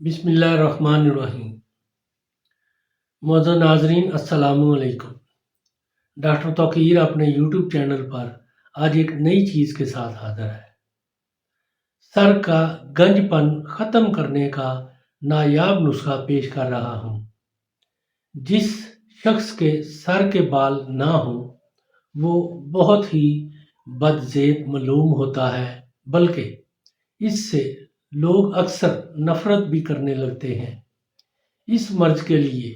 बिस्मिल्लाहिर्रहमानिर्रहीम। मौजूद नाजरीन अस्सलामु अलैकुम। डॉक्टर तौकीर अपने यूट्यूब चैनल पर आज एक नई चीज़ के साथ हाजिर है। सर का गंजपन ख़त्म करने का नायाब नुस्खा पेश कर रहा हूँ। जिस शख्स के सर के बाल ना हो वो बहुत ही बदज़ेब मालूम होता है, बल्कि इससे लोग अक्सर नफ़रत भी करने लगते हैं। इस मर्ज के लिए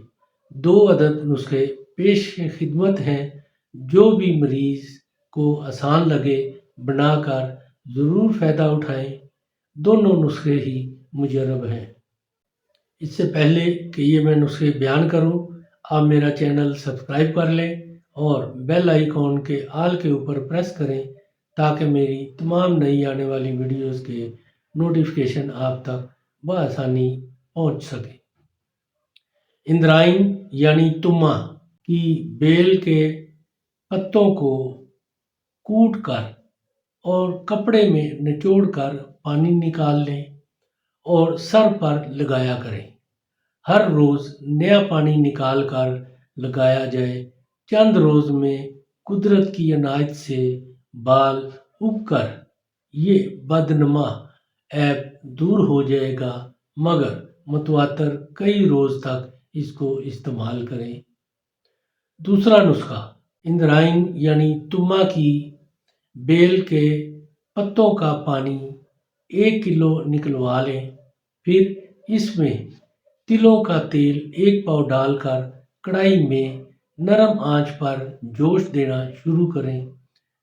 2 अदद नुस्खे पेश खिदमत हैं, जो भी मरीज़ को आसान लगे बनाकर ज़रूर फ़ायदा उठाएं। दोनों नुस्खे ही मुजर्रब हैं। इससे पहले कि ये मैं नुस्खे बयान करूं, आप मेरा चैनल सब्सक्राइब कर लें और बेल आइकॉन के आल के ऊपर प्रेस करें ताकि मेरी तमाम नई आने वाली वीडियोस के नोटिफिकेशन आप तक बआसानी पहुंच सके। इंद्राइन यानी तुम्मा की बेल के पत्तों को कूट कर और कपड़े में निचोड़ कर पानी निकाल लें और सर पर लगाया करें। हर रोज़ नया पानी निकाल कर लगाया जाए। चंद रोज़ में कुदरत की इनायत से बाल उगकर ये बदनुमा ऐब दूर हो जाएगा, मगर मुतवातर कई रोज़ तक इसको इस्तेमाल करें। दूसरा नुस्खा, इंद्राइन यानी तुम्मा की बेल के पत्तों का पानी 1 किलो निकलवा लें। फिर इसमें तिलों का तेल 1 पाव डालकर कढ़ाई में नरम आंच पर जोश देना शुरू करें।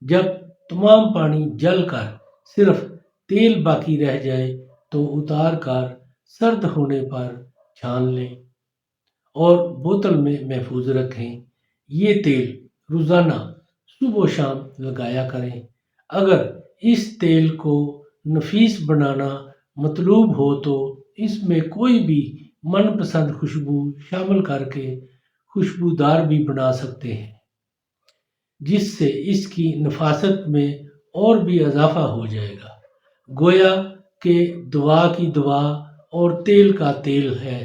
जब तमाम पानी जलकर सिर्फ तेल बाकी रह जाए तो उतार कर सर्द होने पर छान लें और बोतल में महफूज रखें। ये तेल रोज़ाना सुबह शाम लगाया करें। अगर इस तेल को नफीस बनाना मतलूब हो तो इसमें कोई भी मनपसंद खुशबू शामिल करके खुशबूदार भी बना सकते हैं, जिससे इसकी नफासत में और भी इजाफा हो जाएगा। गोया के दवा की दवा और तेल का तेल है।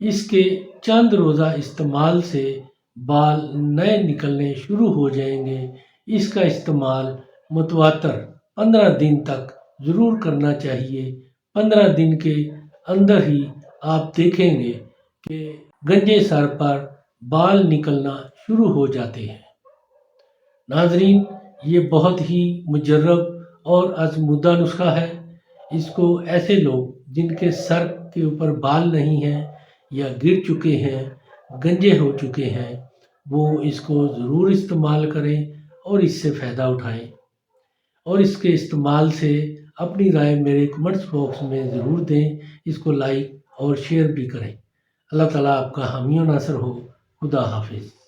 इसके चंद रोज़ा इस्तेमाल से बाल नए निकलने शुरू हो जाएंगे। इसका इस्तेमाल मुतवातर 15 दिन तक ज़रूर करना चाहिए। 15 दिन के अंदर ही आप देखेंगे कि गंजे सर पर बाल निकलना शुरू हो जाते हैं। नाजरीन, ये बहुत ही मुजर्रब और आजमूदा नुस्खा है। इसको ऐसे लोग जिनके सर के ऊपर बाल नहीं हैं या गिर चुके हैं, गंजे हो चुके हैं, वो इसको ज़रूर इस्तेमाल करें और इससे फ़ायदा उठाएं। और इसके इस्तेमाल से अपनी राय मेरे कमेंट्स बॉक्स में ज़रूर दें। इसको लाइक और शेयर भी करें। अल्लाह ताला आपका हामी और नासर हो। खुदा हाफिज़।